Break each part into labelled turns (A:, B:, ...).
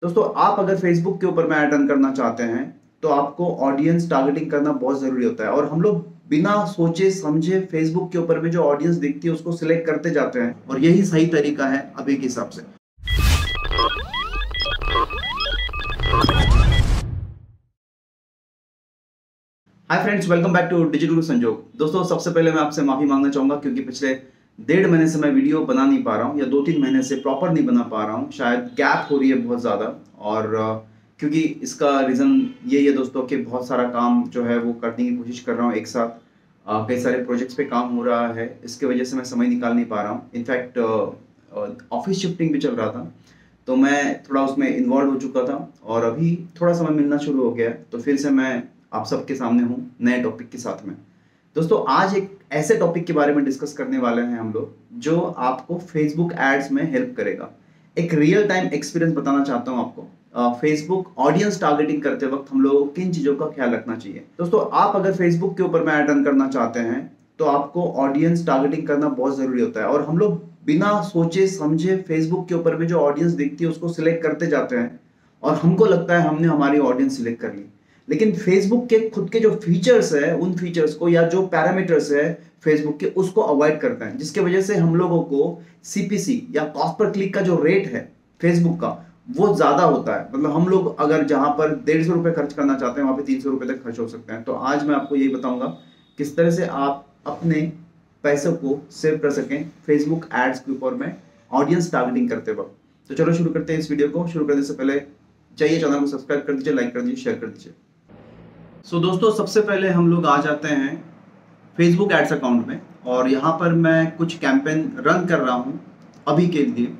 A: दोस्तों आप अगर फेसबुक के ऊपर में ऐड रन करना चाहते हैं तो आपको ऑडियंस टारगेटिंग करना बहुत जरूरी होता है। और हम लोग बिना सोचे समझे फेसबुक के ऊपर में जो ऑडियंस दिखती है उसको सिलेक्ट करते जाते हैं, और यही सही तरीका है अभी के हिसाब से। Hi friends, welcome back to digital Guru Sanjog. दोस्तों सबसे पहले मैं आपसे माफी मांगना चाहूंगा क्योंकि पिछले 1.5 महीने से मैं वीडियो बना नहीं पा रहा हूँ, या 2-3 महीने से प्रॉपर नहीं बना पा रहा हूँ। शायद गैप हो रही है बहुत ज़्यादा, और क्योंकि इसका रीज़न यही है दोस्तों कि बहुत सारा काम जो है वो करने की कोशिश कर रहा हूँ एक साथ। कई सारे प्रोजेक्ट्स पे काम हो रहा है, इसके वजह से मैं समय निकाल नहीं पा रहा हूँ। इनफैक्ट ऑफिस शिफ्टिंग भी चल रहा था, तो मैं थोड़ा उसमें इन्वॉल्व हो चुका था, और अभी थोड़ा समय मिलना शुरू हो गया, तो फिर से मैं आप सबके सामने हूँ नए टॉपिक के साथ में। दोस्तों आज एक ऐसे टॉपिक के बारे में डिस्कस करने वाले हैं हम लोग, जो आपको फेसबुक एड्स में हेल्प करेगा। एक रियल टाइम एक्सपीरियंस बताना चाहता हूँ आपको। फेसबुक ऑडियंस टारगेटिंग करते वक्त हम लोगों को किन चीजों का ख्याल रखना चाहिए। दोस्तों आप अगर फेसबुक के ऊपर में ऐड रन करना चाहते हैं तो आपको ऑडियंस टारगेटिंग करना बहुत जरूरी होता है। और हम लोग बिना सोचे समझे फेसबुक के ऊपर में जो ऑडियंस दिखती है उसको सिलेक्ट करते जाते हैं, और हमको लगता है हमने हमारी ऑडियंस सिलेक्ट कर ली। लेकिन फेसबुक के खुद के जो फीचर्स है, उन फीचर्स को या जो पैरामीटर्स है फेसबुक के, उसको अवॉइड करता है, जिसके वजह से हम लोगों को सीपीसी या कॉस्ट पर क्लिक का जो रेट है फेसबुक का, वो ज्यादा होता है। मतलब हम लोग अगर जहां पर 150 रुपए खर्च करना चाहते हैं वहां पे 300 रुपए तक खर्च हो सकते हैं। तो आज मैं आपको यही बताऊंगा किस तरह से आप अपने पैसों को सेव कर सकें फेसबुक एड्स के ऊपर में ऑडियंस टारगेटिंग करते वक्त। तो चलो शुरू करते हैं इस वीडियो को। शुरू करने से पहले चाहिए चैनल को सब्सक्राइब कर दीजिए, लाइक कर दीजिए, शेयर कर दीजिए। दोस्तों सबसे पहले हम लोग आ जाते हैं फेसबुक एड्स अकाउंट में, और यहाँ पर मैं कुछ कैंपेन रन कर रहा हूँ अभी के लिए,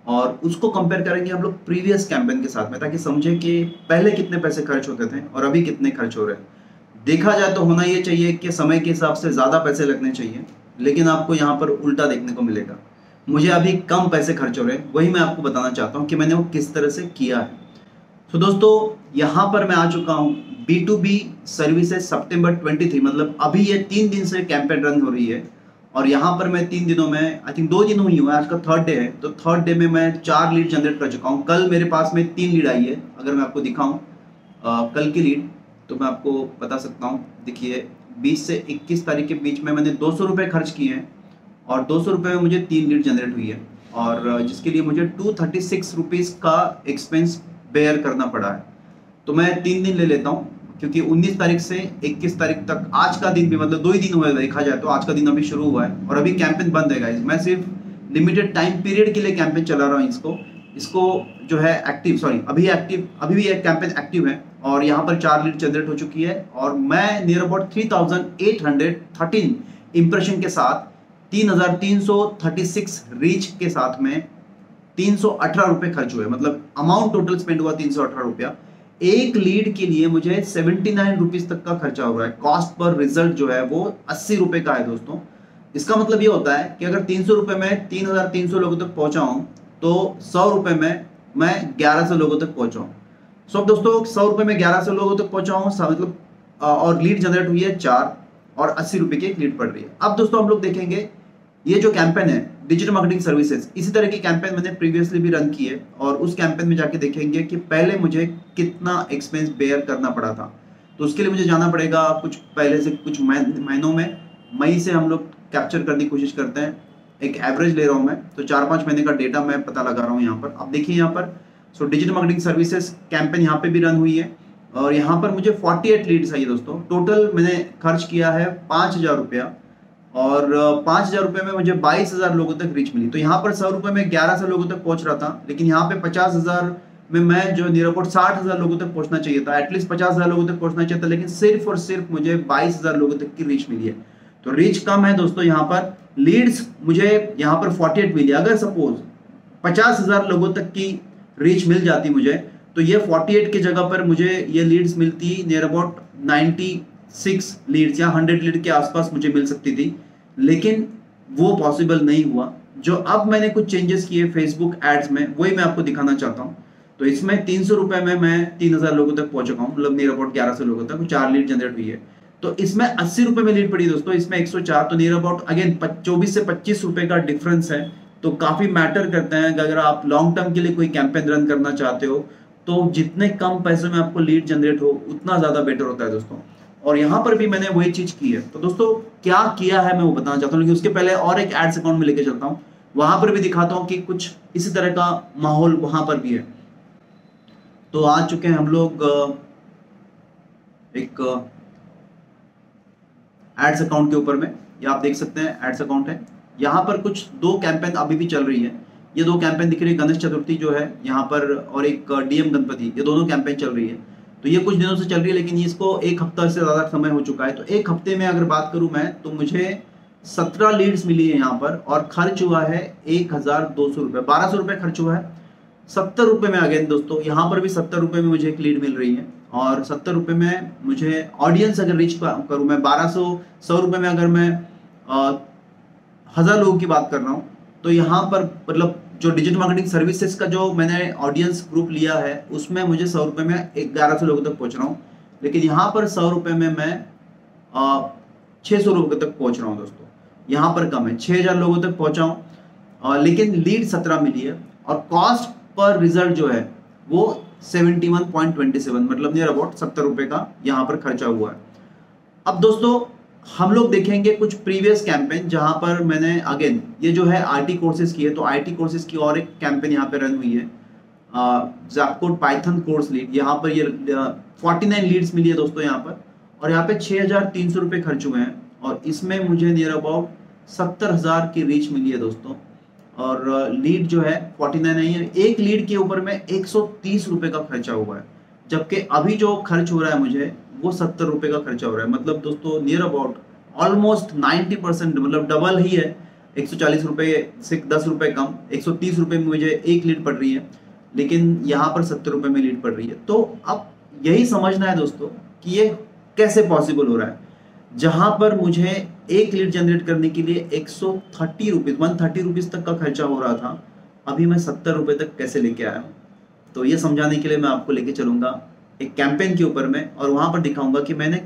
A: और उसको कंपेयर करेंगे हम लोग प्रीवियस कैंपेन के साथ में, ताकि समझें कि पहले कितने पैसे खर्च होते थे और अभी कितने खर्च हो रहे हैं। देखा जाए तो होना ये चाहिए कि समय के हिसाब से ज़्यादा पैसे लगने चाहिए, लेकिन आपको यहाँ पर उल्टा देखने को मिलेगा। मुझे अभी कम पैसे खर्च हो रहे हैं, वही मैं आपको बताना चाहता हूँ कि मैंने वो किस तरह से किया है। तो दोस्तों यहाँ पर मैं आ चुका हूँ B2B सर्विसेज सितंबर 23, मतलब अभी ये 3 दिन से कैंपेन रन हो रही है। और यहाँ पर मैं 3 दिनों में, आई थिंक 2 दिन हुई हुआ है, आज का 3rd डे है, तो 3rd डे में मैं 4 लीड जनरेट कर चुका हूँ। कल मेरे पास में 3 लीड आई है। अगर मैं आपको दिखाऊं कल की लीड, तो मैं आपको बता सकता हूँ। देखिए 20 से 21 तारीख के बीच में मैंने 200 रुपये खर्च किए हैं, और 200 रुपये में मुझे 3 लीड जनरेट हुई है, और जिसके लिए मुझे 236 रुपीज़ का एक्सपेंस बेयर करना पड़ा है। तो मैं 3 दिन ले लेता हूँ, क्योंकि 19 तारीख से 21 तारीख तक, आज का दिन भी, मतलब 2 ही दिन हुए देखा जाए तो, आज का दिन अभी शुरू हुआ है और अभी कैंपेन बंद है गाइस। मैं सिर्फ लिमिटेड टाइम पीरियड के लिए कैंपेन चला रहा हूँ। इसको जो है एक्टिव, सॉरी अभी भी एक कैंपेन एक्टिव है, और यहाँ पर 4 लीड जनरेट हो चुकी है, और मैं नियर अबाउट 3813 इंप्रेशन के साथ 3336 रीच के साथ में 318 रुपए खर्च हुए। मतलब अमाउंट टोटल स्पेंड हुआ 318 रुपया। एक लीड के लिए मुझे 79 रुपीज तक का खर्चा हो रहा है। कॉस्ट पर रिजल्ट जो है वो 80 रुपए का है दोस्तों। इसका मतलब ये होता है कि अगर 300 रुपए में 3300 लोगों तक पहुंचा हूं, तो 100 रुपए में मैं 1100 लोगों तक पहुंचा हूं। सो दोस्तों 100 रुपए में 1100 लोगों तक पहुंचा हूं, मतलब और लीड जनरेट हुई है 4, और 80 रुपए की एक लीड पड़ रही है। अब दोस्तों हम लोग देखेंगे ये जो कैंपेन है डिजिटल मार्केटिंग सर्विसेज, इसी तरह की कैंपेन मैंने प्रीवियसली भी रन की है, और उस कैंपेन में जाके देखेंगे कि पहले मुझे कितना एक्सपेंस बेयर करना पड़ा था। तो उसके लिए मुझे जाना पड़ेगा कुछ पहले से, कुछ महीनों में। मई से हम लोग कैप्चर करने की कोशिश करते हैं, एक एवरेज ले रहा हूं मैं, तो 4-5 महीने का डेटा मैं पता लगा रहा हूँ यहाँ पर। अब देखिए यहाँ पर डिजिटल मार्केटिंग सर्विसेज कैंपेन यहाँ पे भी रन हुई है, और यहाँ पर मुझे 48 लीड्स आई है दोस्तों। टोटल मैंने खर्च किया है 5000 रुपया, और 5000 रुपये में मुझे 22,000 लोगों तक रीच मिली। तो यहाँ पर 100 रुपये में 1100 लोगों तक पहुंच रहा था, लेकिन यहाँ पे 50,000 में मैं जो नियर अबाउट 60,000 लोगों तक पहुंचना चाहिए था, एटलीस्ट 50,000 लोगों तक पहुंचना चाहिए था, लेकिन सिर्फ और सिर्फ मुझे 22,000 लोगों तक की रीच मिली है। तो रीच कम है दोस्तों। यहाँ पर लीड्स मुझे यहाँ पर 48 मिली। अगर सपोज 50,000 लोगों तक की रीच मिल जाती मुझे, तो ये 48 की जगह पर मुझे ये लीड्स मिलती नियर अबाउट 96 लीड्स या 100 लीड के आसपास मुझे मिल सकती थी, लेकिन वो पॉसिबल नहीं हुआ। जो अब मैंने कुछ चेंजेस किए फेसबुक एड्स में, वही मैं आपको दिखाना चाहता हूँ। तो इसमें 300 रुपए में मैं 3000 लोगों तक पहुंच चुका हूँ, मतलब नियर अबाउट 1100 लोगों तक 4 लीड जनरेट हुई है। तो इसमें 80 रुपए में लीड पड़ी दोस्तों, इसमें 104, तो नियर अबाउट अगेन 24 से 25 रुपए का डिफरेंस है। तो काफी मैटर करते हैं। अगर आप लॉन्ग टर्म के लिए कोई कैंपेन रन करना चाहते हो तो जितने कम पैसों में आपको लीड जनरेट हो उतना ज़्यादा बेटर होता है दोस्तों। और यहाँ पर भी मैंने वही चीज़ की है। तो दोस्तों क्या किया है मैं वो बताना चाहता हूँ, लेकिन उसके पहले और एक एड्स अकाउंट में लेके चलता हूँ, वहां पर भी दिखाता हूँ कि कुछ इसी तरह का माहौल वहां पर भी है। तो आ चुके हैं हम लोग एक एड्स अकाउंट के ऊपर में। ये आप देख सकते हैं एड्स अकाउंट है। यहाँ पर कुछ दो कैंपेन अभी भी चल रही है। ये दो कैंपेन दिख रही है, गणेश चतुर्थी जो है यहाँ पर और एक डीएम गणपति, ये दोनों कैंपेन चल रही है। तो ये कुछ दिनों से चल रही है, लेकिन इसको एक हफ्ता से ज़्यादा समय हो चुका है। तो एक हफ्ते में अगर बात करूँ मैं, तो मुझे 17 लीड्स मिली है यहाँ पर, और खर्च हुआ है 1200 रुपये, 1200 रुपये खर्च हुआ है। 70 रुपये में अगेन दोस्तों यहाँ पर भी 70 रुपये में मुझे एक लीड मिल रही है, और 70 रुपये में मुझे ऑडियंस अगर रीच करूँ मैं 100 रुपये में, अगर मैं 1000 लोगों की बात कर रहा हूँ, तो यहाँ पर मतलब जो डिजिटल मार्केटिंग सर्विसेज का जो मैंने ऑडियंस ग्रुप लिया है उसमें मुझे 100 रुपये में 1100 लोगों तक पहुँच रहा हूँ। लेकिन यहाँ पर 100 रुपये में मैं 600 लोगों तक पहुँच रहा हूँ दोस्तों। यहाँ पर कम है, 6000 लोगों तक पहुँचा हूँ, लेकिन लीड 17 मिली है, और कॉस्ट पर रिजल्ट जो है वो 71.27, मतलब नियर अबाउट 70 रुपये का यहाँ पर खर्चा हुआ है। अब दोस्तों हम लोग देखेंगे कुछ प्रीवियस कैंपेन जहां पर मैंने अगेन ये जो है आईटी कोर्सेज की है, तो आईटी कोर्सेज की और एक कैंपेन यहाँ पे रन हुई है, ज़ैपकोड पाइथन कोर्स लीड। यहाँ पर ये 49 लीड्स मिली है दोस्तों यहाँ पर, और यहाँ पे 6300 रुपये खर्च हुए हैं, और इसमें मुझे नियर अबाउट 70,000 की रीच मिली है दोस्तों। और लीड जो है 49 नहीं है, एक लीड के ऊपर में 130 रुपये का खर्चा हुआ है, जबकि अभी जो खर्च हो रहा है मुझे वो 70 रुपये का खर्चा हो रहा है। मतलब दोस्तों नियर अबाउट ऑलमोस्ट 90%, मतलब डबल ही है। 140 रुपये से 10 रुपये कम, 130 रुपये में मुझे एक लीड पड़ रही है, लेकिन यहाँ पर 70 रुपये में लीड पड़ रही है। तो अब यही समझना है दोस्तों कि ये कैसे पॉसिबल हो रहा है, जहाँ पर मुझे एक लीड जनरेट करने के लिए 130 रुपीज़ तक का खर्चा हो रहा था, अभी मैं 70 रुपये तक कैसे लेके आया हूँ। तो ये समझाने के लिए मैं आपको लेके चलूँगा एक कैंपेन के ऊपर में, और वहाँ पर दिखाऊंगा कि मैंने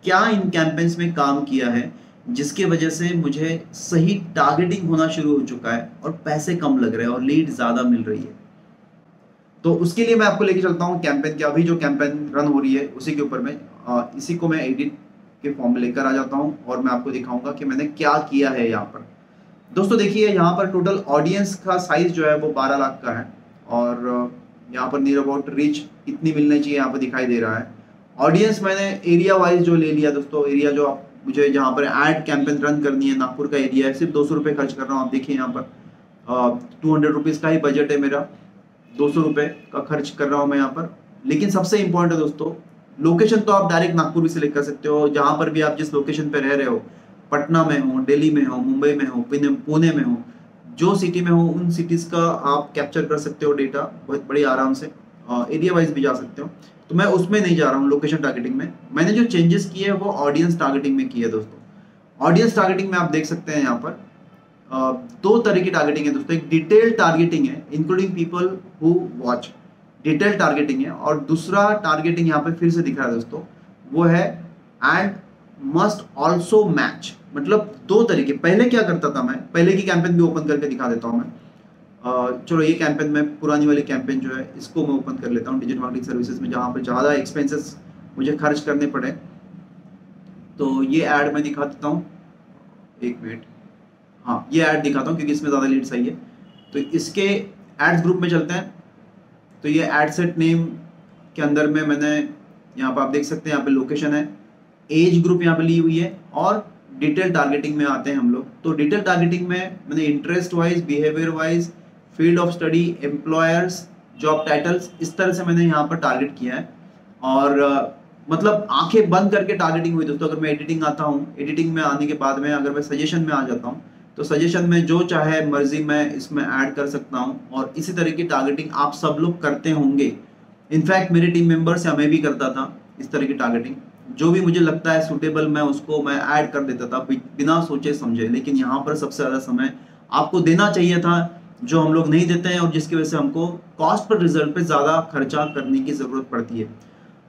A: क्या इन कैंपेन्स में काम किया है, जिसकी वजह से मुझे सही टारगेटिंग होना शुरू हो चुका है और पैसे कम लग रहे हैं और लीड ज़्यादा मिल रही है। तो उसके लिए मैं आपको लेके चलता हूँ कैंपेन के, अभी जो कैंपेन रन हो रही है उसी के ऊपर में। इसी को मैं एडिट के फॉर्म में लेकर आ जाता हूँ, और मैं आपको दिखाऊंगा कि मैंने क्या किया है यहाँ पर। दोस्तों देखिए यहाँ पर टोटल ऑडियंस का साइज जो है वो 12 लाख का है, और यहाँ पर नियर अबाउट रीच इतनी मिलनी चाहिए यहाँ पर दिखाई दे रहा है। ऑडियंस मैंने एरिया वाइज जो ले लिया दोस्तों, एरिया जो आप मुझे जहाँ पर ऐड कैंपेन रन करनी है, नागपुर का एरिया है, सिर्फ 200 रुपये खर्च कर रहा हूँ। आप देखिए यहाँ पर 200 रुपीज़ का ही बजट है मेरा, 200 रुपये का खर्च कर रहा हूँ मैं यहाँ पर। लेकिन सबसे इंपॉर्टेंट है दोस्तों, लोकेशन तो आप डायरेक्ट नागपुर भी सिलेक्ट कर सकते हो, जहाँ पर भी आप जिस लोकेशन पर रह रहे हो, पटना में हो, दिल्ली में हो, मुंबई में हो, पुणे में हो, जो सिटी में हो उन सिटीज़ का आप कैप्चर कर सकते हो डेटा बहुत बड़ी आराम से। एरिया वाइज भी जा सकते हो, तो मैं उसमें नहीं जा रहा हूँ लोकेशन टारगेटिंग में। मैंने जो चेंजेस किए हैं वो ऑडियंस टारगेटिंग में किए है दोस्तों। ऑडियंस टारगेटिंग में आप देख सकते हैं यहाँ पर दो तरह की टारगेटिंग है दोस्तों। एक डिटेल टारगेटिंग है, including people who watch, detail targeting है, और दूसरा टारगेटिंग यहाँ पे फिर से दिख रहा है दोस्तों, वो है एंड मस्ट ऑल्सो मैच। मतलब दो तरीके। पहले क्या करता था मैं, पहले की कैंपेन भी ओपन करके दिखा देता हूँ मैं। चलो ये कैंपेन में, पुरानी वाली कैंपेन जो है इसको मैं ओपन कर लेता हूँ डिजिटल मार्केटिंग सर्विसेज में, जहाँ पर ज़्यादा एक्सपेंसेस मुझे खर्च करने पड़े। तो ये ऐड मैं दिखा देता हूँ, एक मिनट, हाँ ये ऐड दिखाता हूँ क्योंकि इसमें ज़्यादा लीड्स आई है। तो इसके एड्स ग्रुप में चलते हैं। तो ये एड सेट नेम के अंदर में मैंने यहाँ पर आप देख सकते हैं, यहाँ पे लोकेशन है, एज ग्रुप यहाँ पे ली हुई है, और डिटेल टारगेटिंग में आते हैं हम लोग। तो डिटेल टारगेटिंग में मैंने interest wise, behaviour wise, field of study, employers, job titles, इस तरह से मैंने यहाँ पर टारगेट किया है। और मतलब आंखें बंद करके टारगेटिंग हुई दोस्तों। अगर मैं एडिटिंग आता हूँ, एडिटिंग में आने के बाद में अगर मैं सजेशन में आ जाता हूँ, तो सजेशन में जो चाहे मर्जी मैं इसमें ऐड कर सकता हूँ, और इसी तरह की टारगेटिंग आप सब लोग करते होंगे। इनफैक्ट मेरे टीम मेंबर्स या मैं भी करता था इस तरह की टारगेटिंग। जो भी मुझे लगता है सूटेबल मैं उसको मैं ऐड कर देता था बिना सोचे समझे। लेकिन यहाँ पर सबसे ज़्यादा समय आपको देना चाहिए था, जो हम लोग नहीं देते हैं, और जिसकी वजह से हमको कॉस्ट पर रिजल्ट पे ज़्यादा खर्चा करने की ज़रूरत पड़ती है।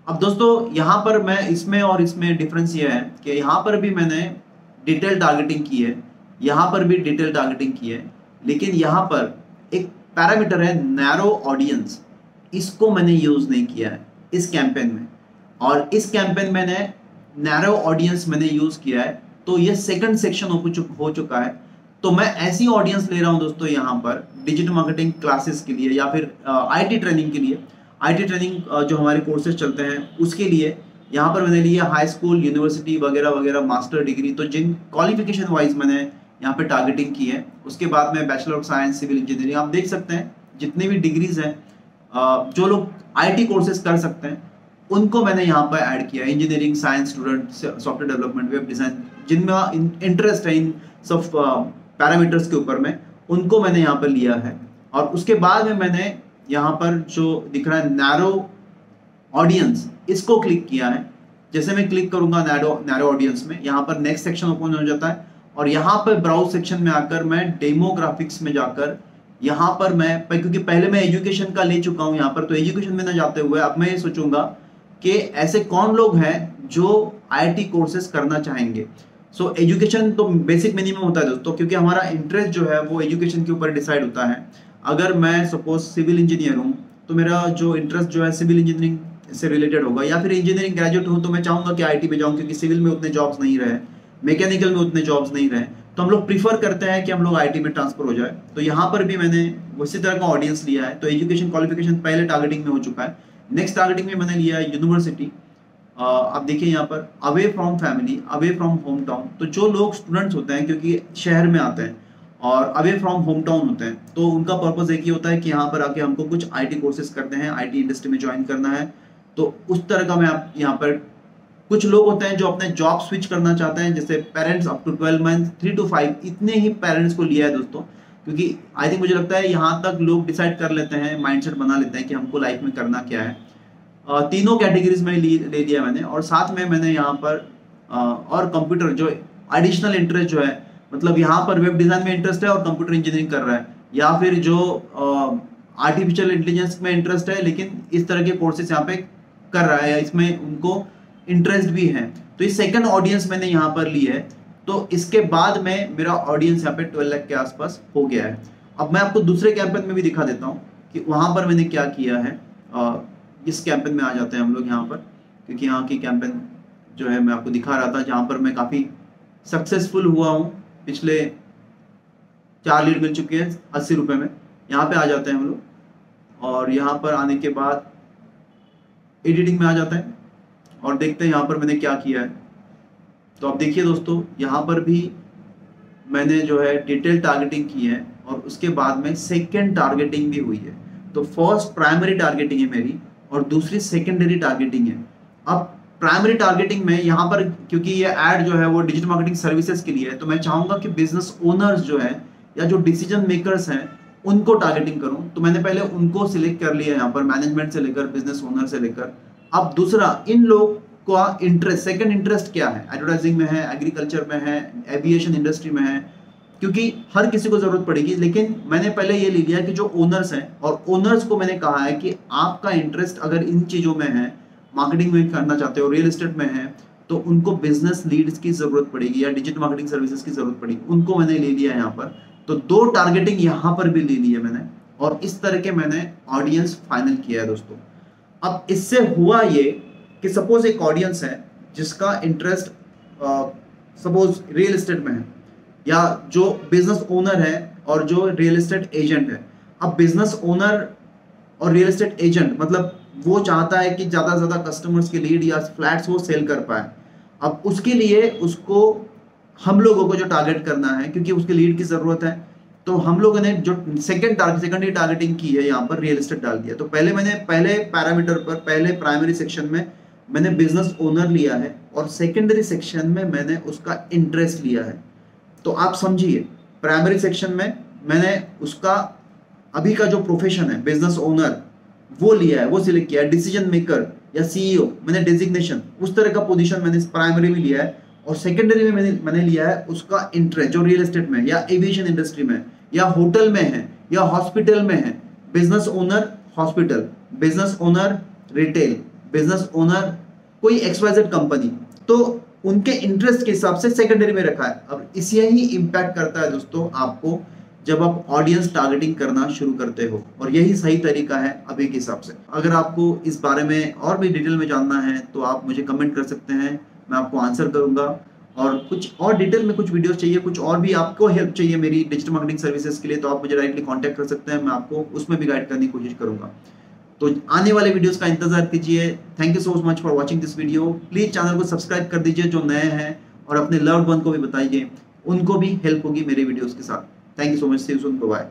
A: अब दोस्तों यहाँ पर मैं इसमें और इसमें डिफरेंस ये है कि यहाँ पर भी मैंने डिटेल टारगेटिंग की है, यहाँ पर भी डिटेल टारगेटिंग की है, लेकिन यहाँ पर एक पैरामीटर है नैरो ऑडियंस। इसको मैंने यूज नहीं किया है इस कैंपेन में, और इस कैंपेन में मैंने नैरो ऑडियंस मैंने यूज किया है। तो ये सेकंड सेक्शन हो चुका है। तो मैं ऐसी ऑडियंस ले रहा हूं दोस्तों यहाँ पर डिजिटल मार्केटिंग क्लासेस के लिए या फिर आईटी ट्रेनिंग के लिए। आईटी ट्रेनिंग जो हमारे कोर्सेज चलते हैं उसके लिए यहाँ पर मैंने लिया हाई स्कूल, यूनिवर्सिटी वगैरह वगैरह, मास्टर डिग्री। तो जिन क्वालिफिकेशन वाइज मैंने यहाँ पे टारगेटिंग की है। उसके बाद में bachelor of science civil engineering, आप देख सकते हैं जितने भी डिग्रीज हैं जो लोग आईटी कोर्सेज कर सकते हैं उनको मैंने यहाँ पर ऐड किया। Engineering, science student, software development, web design, जिनमें इंटरेस्ट है इन सब पैरामीटर्स के ऊपर में, उनको मैंने यहाँ पर लिया है। और उसके बाद में मैंने यहाँ पर जो दिख रहा है नैरो ऑडियंस, इसको क्लिक किया है। जैसे मैं क्लिक करूंगा नैरो ऑडियंस में, यहाँ पर नेक्स्ट सेक्शन ओपन हो जाता है और यहाँ पर ब्राउज सेक्शन में आकर मैं डेमोग्राफिक्स में जाकर यहाँ पर मैं, क्योंकि पहले मैं एजुकेशन का ले चुका हूँ यहाँ पर, तो एजुकेशन में ना जाते हुए अब मैं ये सोचूंगा कि ऐसे कौन लोग हैं जो आईटी कोर्सेज करना चाहेंगे। सो एजुकेशन तो बेसिक मिनिमम होता है दोस्तों, क्योंकि हमारा इंटरेस्ट जो है वो एजुकेशन के ऊपर डिसाइड होता है। अगर मैं सपोज सिविल इंजीनियर हूँ तो मेरा जो इंटरेस्ट जो है सिविल इंजीनियरिंग से रिलेटेड होगा, या फिर इंजीनियरिंग ग्रेजुएट हूँ तो मैं चाहूंगा कि आईटी में जाऊँ, क्योंकि सिविल में उतने जॉब्स नहीं रहे, मैकेनिकल में उतने जॉब्स नहीं रहे, तो हम लोग प्रीफर करते हैं कि हम लोग आईटी में ट्रांसफर हो जाए। तो यहाँ पर भी मैंने उसी तरह का ऑडियंस लिया है। तो एजुकेशन क्वालिफिकेशन पहले टारगेटिंग में हो चुका है। नेक्स्ट टारगेटिंग में मैंने लिया है यूनिवर्सिटी। आप देखिए यहाँ पर away from family, away from home town. तो जो लोग स्टूडेंट्स होते हैं क्योंकि शहर में आते हैं और अवे फ्रॉम होम टाउन होते हैं, तो उनका पर्पस एक ही होता है कि यहाँ पर आके हमको कुछ आईटी कोर्सेज करते हैं, आईटी इंडस्ट्री में ज्वाइन करना है। तो उस तरह का मैं आप यहाँ पर, कुछ लोग होते हैं जो अपने जॉब स्विच करना चाहते हैं, जैसे parents up to 12 month, 3 to 5 इतने ही पेरेंट्स को लिया है दोस्तों, क्योंकि आई थिंक मुझे लगता है यहाँ तक लोग डिसाइड कर लेते हैं, माइंडसेट बना लेते हैं कि हमको लाइफ में करना क्या है। तीनों कैटेगरीज में ले लिया मैंने, और साथ में मैंने यहाँ पर और कंप्यूटर जो एडिशनल इंटरेस्ट जो है, मतलब यहाँ पर वेब डिजाइन में इंटरेस्ट है और कंप्यूटर इंजीनियरिंग कर रहा है, या फिर जो आर्टिफिशियल इंटेलिजेंस में इंटरेस्ट है लेकिन इस तरह के कोर्सेज यहाँ पे कर रहा है या इसमें उनको इंटरेस्ट भी है, तो ये सेकंड ऑडियंस मैंने यहाँ पर ली है। तो इसके बाद में मेरा ऑडियंस यहाँ पे 12 लाख के आसपास हो गया है। अब मैं आपको दूसरे कैंपेन में भी दिखा देता हूँ कि वहां पर मैंने क्या किया है। इस कैंपेन में आ जाते हैं हम लोग यहाँ पर, क्योंकि यहाँ की कैंपेन जो है मैं आपको दिखा रहा था जहाँ पर मैं काफी सक्सेसफुल हुआ हूँ। पिछले 4 लीड मिल चुके हैं 80 रुपए में। यहाँ पे आ जाते हैं हम लोग और यहाँ पर आने के बाद एडिटिंग में आ जाते हैं और देखते हैं यहाँ पर मैंने क्या किया है। तो अब देखिए दोस्तों, यहाँ पर भी मैंने जो है डिटेल टारगेटिंग की है और उसके बाद में सेकेंड टारगेटिंग भी हुई है। तो फर्स्ट प्राइमरी टारगेटिंग है मेरी और दूसरी सेकेंडरी टारगेटिंग है। अब प्राइमरी टारगेटिंग में यहाँ पर, क्योंकि ये ऐड जो है वो डिजिटल मार्केटिंग सर्विसेज के लिए है, तो मैं चाहूंगा कि बिजनेस ओनर्स जो है या जो डिसीजन मेकर्स हैं उनको टारगेटिंग करूं। तो मैंने पहले उनको सिलेक्ट कर लिया यहाँ पर, मैनेजमेंट से लेकर बिजनेस ओनर से लेकर। अब दूसरा, इन लोग का इंटरेस्ट, सेकंड इंटरेस्ट क्या है, एडवर्टाइजिंग में है, एग्रीकल्चर में है, एविएशन इंडस्ट्री में है, क्योंकि हर किसी को जरूरत पड़ेगी। लेकिन मैंने पहले ये ले लिया कि जो ओनर्स हैं, और ओनर्स को मैंने कहा है कि आपका इंटरेस्ट अगर इन चीजों में है, मार्केटिंग में करना चाहते हो, रियल एस्टेट में है, तो उनको बिजनेस लीड्स की जरूरत पड़ेगी या डिजिटल मार्केटिंग सर्विसेज की जरूरत पड़ेगी, उनको मैंने ले लिया यहाँ पर। तो 2 टारगेटिंग यहाँ पर भी ले ली है मैंने, और इस तरह के मैंने ऑडियंस फाइनल किया है दोस्तों। अब इससे हुआ ये कि सपोज एक ऑडियंस है जिसका इंटरेस्ट सपोज रियल एस्टेट में है, या जो बिजनेस ओनर है और जो रियल एस्टेट एजेंट है। अब बिजनेस ओनर और रियल एस्टेट एजेंट, मतलब वो चाहता है कि ज्यादा से ज्यादा कस्टमर्स के लीड या फ्लैट्स वो सेल कर पाए। अब उसके लिए उसको हम लोगों को जो टारगेट करना है, क्योंकि उसके लीड की जरूरत है, तो हम लोगों ने जो सेकेंडरी टारगेटिंग की है यहाँ पर रियल एस्टेट डाल दिया। तो पहले पैरामीटर पर, पहले प्राइमरी सेक्शन में मैंने बिजनेस ओनर लिया है और सेकेंडरी सेक्शन में मैंने उसका इंटरेस्ट लिया है। तो आप समझिए, प्राइमरी सेक्शन में मैंने उसका अभी का जो प्रोफेशन है बिजनेस ओनर वो लिया है, वो सिलेक्ट किया है। डिसीजन मेकर या सीईओ मैंने डेजिग्नेशन, उस तरह का पोजीशन मैंने प्राइमरी में लिया है, और सेकेंडरी में मैंने लिया है उसका इंटरेस्ट जो रियल एस्टेट में या एविएशन इंडस्ट्री में या होटल में है या हॉस्पिटल में है। Business owner hospital, business owner retail, business owner कोई XYZ कंपनी, तो उनके इंटरेस्ट के हिसाब से सेकेंडरी में रखा है। अब इसे ही इंपैक्ट करता है दोस्तों आपको जब आप ऑडियंस टारगेटिंग करना शुरू करते हो, और यही सही तरीका है अभी के हिसाब से। अगर आपको इस बारे में और भी डिटेल में जानना है तो आप मुझे कमेंट कर सकते हैं, मैं आपको आंसर करूंगा। और कुछ और डिटेल में कुछ वीडियोस चाहिए, कुछ और भी आपको हेल्प चाहिए मेरी डिजिटल मार्केटिंग सर्विसेज के लिए, तो आप मुझे डायरेक्टली कांटेक्ट कर सकते हैं, मैं आपको उसमें भी गाइड करने की कोशिश करूंगा। तो आने वाले वीडियोस का इंतजार कीजिए। Thank you so much for watching this video. Please channel को सब्सक्राइब कर दीजिए जो नए हैं, और अपने लव्ड वन को भी बताइए, उनको भी हेल्प होगी मेरे वीडियोस के साथ। Thank you so much, see you soon, bye.